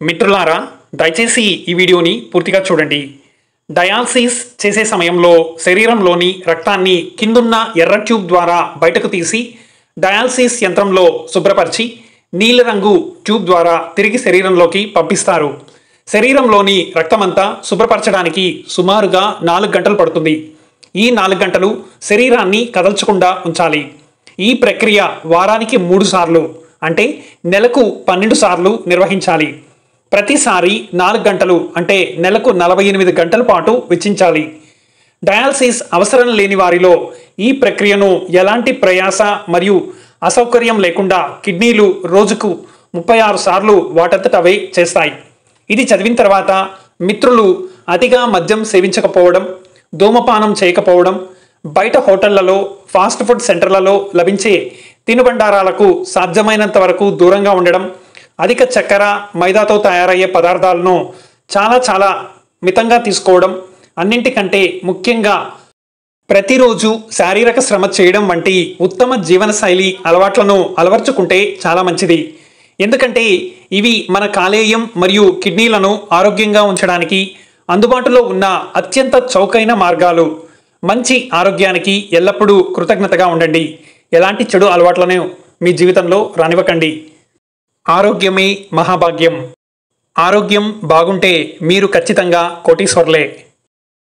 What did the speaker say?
మిత్రులారా, దయచేసి ఈ వీడియోని పూర్తిగా చూడండి. డయాలసిస్ చేసే సమయంలో శరీరంలోని రక్తాన్ని కిందున్న ఎర్ర ట్యూబ్ ద్వారా బయటకు తీసి డయాలసిస్ యంత్రంలో శుభ్రపరిచి నీలి రంగు ట్యూబ్ ద్వారా తిరిగి శరీరంలోకి పంపిస్తారు. శరీరంలోని రక్తమంతా శుభ్రపరచడానికి సుమారుగా 4 గంటలు పడుతుంది. ఈ 4 గంటలు శరీరాన్ని కదల్చకుండా ఉంచాలి. ఈ ప్రక్రియ వారానికి 3 సార్లు అంటే నెలకు 12 సార్లు నిర్వహించాలి. ప్రతిసారి 4 గంటలు అంటే నెలకు 48 గంటల పాటు వెచ్చించాలి. డయాలసిస్ అవసరం లేని వారిలో ఈ ప్రక్రియను ఎలాంటి ప్రయాస మరియు అసౌకర్యం లేకుండా కిడ్నీలు రోజుకు 36 సార్లు వాటంతట అవే చేస్తాయి. ఇది చదివిన తర్వాత మిత్రులు అతిగా మద్యం సేవించకపోవడం, ధూమపానం చేయకపోవడం, బయట హోటళ్లలో, ఫాస్ట్ ఫుడ్ సెంటర్లలో లభించే తినుబండారాలకు సాధ్యమైనంత వరకు దూరంగా ఉండడం, అధిక చక్కెర, మైదాతో తయారయ్యే పదార్థాలను చాలా మితంగా తీసుకోవడం, అన్నింటికంటే ముఖ్యంగా ప్రతిరోజు శారీరక శ్రమ చేయడం వంటి ఉత్తమ జీవనశైలి అలవాట్లను అలవర్చుకుంటే చాలా మంచిది. ఎందుకంటే ఇవి మన కాలేయం మరియు కిడ్నీలను ఆరోగ్యంగా ఉంచడానికి అందుబాటులో ఉన్న అత్యంత చౌకైన మార్గాలు. మంచి ఆరోగ్యానికి ఎల్లప్పుడూ కృతజ్ఞతగా ఉండండి. ఎలాంటి చెడు అలవాట్లను మీ జీవితంలో రానివ్వకండి. ఆరోగ్యమే మహాభాగ్యం. ఆరోగ్యం బాగుంటే మీరు ఖచ్చితంగా కోటీశ్వరులే.